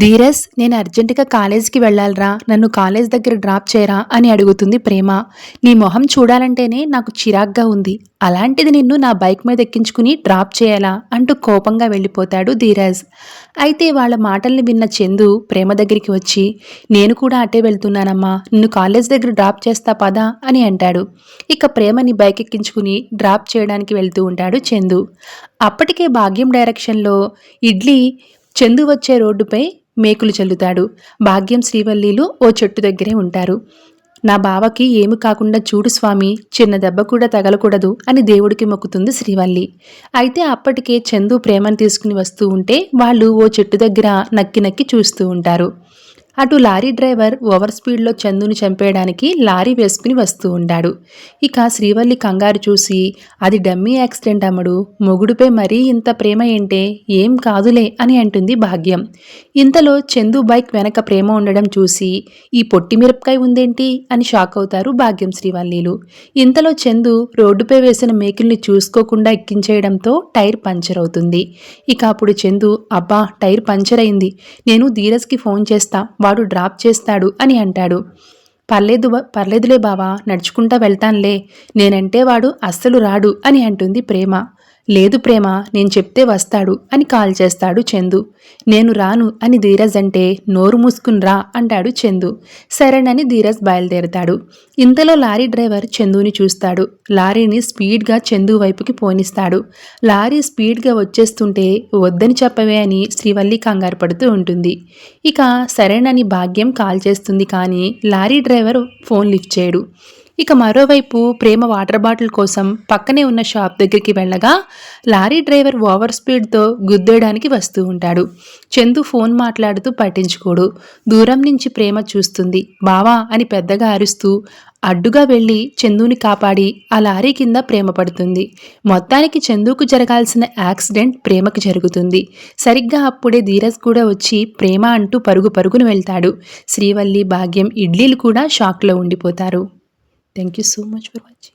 ధీరజ్, నేను అర్జెంటుగా కాలేజీకి వెళ్ళాలిరా, నన్ను కాలేజ్ దగ్గర డ్రాప్ చేయరా అని అడుగుతుంది ప్రేమ. నీ మొహం చూడాలంటేనే నాకు చిరాగ్గా ఉంది, అలాంటిది నిన్ను నా బైక్ మీద ఎక్కించుకుని డ్రాప్ చేయాలా అంటూ కోపంగా వెళ్ళిపోతాడు ధీరజ్. అయితే వాళ్ళ మాటల్ని విన్న చందు ప్రేమ దగ్గరికి వచ్చి, నేను కూడా అటే వెళ్తున్నానమ్మా, నిన్ను కాలేజ్ దగ్గర డ్రాప్ చేస్తా పదా అని అంటాడు. ఇక ప్రేమని బైక్ ఎక్కించుకుని డ్రాప్ చేయడానికి వెళ్తూ ఉంటాడు చందు. అప్పటికే భాగ్యం డైరెక్షన్లో ఇడ్లీ చందు వచ్చే రోడ్డుపై మేకులు చల్లుతాడు. భాగ్యం శ్రీవల్లిలు ఓ చెట్టు దగ్గరే ఉంటారు. నా బావకి ఏమి కాకుండా చూడు స్వామి, చిన్న దెబ్బ కూడా తగలకూడదు అని దేవుడికి మొక్కుతుంది శ్రీవల్లి. అయితే అప్పటికే చందు ప్రేమను తీసుకుని వస్తూ ఉంటే వాళ్ళు ఓ చెట్టు దగ్గర నక్కి నక్కి చూస్తూ ఉంటారు. అటు లారీ డ్రైవర్ ఓవర్ స్పీడ్లో చందుని చంపేయడానికి లారీ వేసుకుని వస్తూ ఉంటాడు. ఇక శ్రీవల్లి కంగారు చూసి, అది డమ్మీ యాక్సిడెంట్ అమ్మడు, మొగుడుపై మరీ ఇంత ప్రేమ ఏంటే, ఏం కాదులే అని అంటుంది భాగ్యం. ఇంతలో చందు బైక్ వెనక ప్రేమ ఉండడం చూసి, ఈ పొట్టి మిరపకాయ ఉందేంటి అని షాక్ అవుతారు భాగ్యం శ్రీవల్లిలు. ఇంతలో చందు రోడ్డుపై వేసిన మేకుల్ని చూసుకోకుండా ఎక్కించేయడంతో టైర్ పంచర్ అవుతుంది. ఇక అప్పుడు చందు, అబ్బా టైర్ పంచర్ అయింది, నేను ధీరజ్కి ఫోన్ చేస్తా, వాడు డ్రాప్ చేస్తాడు అని అంటాడు. పర్లేదులే బావా, నడుచుకుంటా వెళ్తాన్లే, నేనంటే వాడు అస్సలు రాడు అని అంటుంది ప్రేమ. లేదు ప్రేమ, నేను చెప్తే వస్తాడు అని కాల్ చేస్తాడు చందు. నేను రాను అని ధీరజ్ అంటే, నోరు మూసుకుని రా అంటాడు చందు. సరేనని ధీరజ్ బయలుదేరతాడు. ఇంతలో లారీ డ్రైవర్ చందుని చూస్తాడు. లారీని స్పీడ్గా చందు వైపుకి పోనిస్తాడు. లారీ స్పీడ్గా వచ్చేస్తుంటే వద్దని చెప్పవే అని శ్రీవల్లి కంగారు పడుతూ ఉంటుంది. ఇక సరేనని భాగ్యం కాల్ చేస్తుంది, కానీ లారీ డ్రైవర్ ఫోన్ లిఫ్ట్ చేయడు. ఇక మరోవైపు ప్రేమ వాటర్ బాటిల్ కోసం పక్కనే ఉన్న షాప్ దగ్గరికి వెళ్ళగా లారీ డ్రైవర్ ఓవర్ స్పీడ్తో గుద్దేయడానికి వస్తూ ఉంటాడు. చందు ఫోన్ మాట్లాడుతూ పట్టించుకోడు. దూరం నుంచి ప్రేమ చూస్తుంది. బావా అని పెద్దగా అరుస్తూ అడ్డుగా వెళ్ళి చందుని కాపాడి ఆ లారీ కింద ప్రేమ పడుతుంది. మొత్తానికి చందుకు జరగాల్సిన యాక్సిడెంట్ ప్రేమకి జరుగుతుంది. సరిగ్గా అప్పుడే ధీరజ్ కూడా వచ్చి ప్రేమ అంటూ పరుగు పరుగును వెళ్తాడు. శ్రీవల్లి, భాగ్యం, ఇడ్లీలు కూడా షాక్లో ఉండిపోతారు. Thank you so much for watching.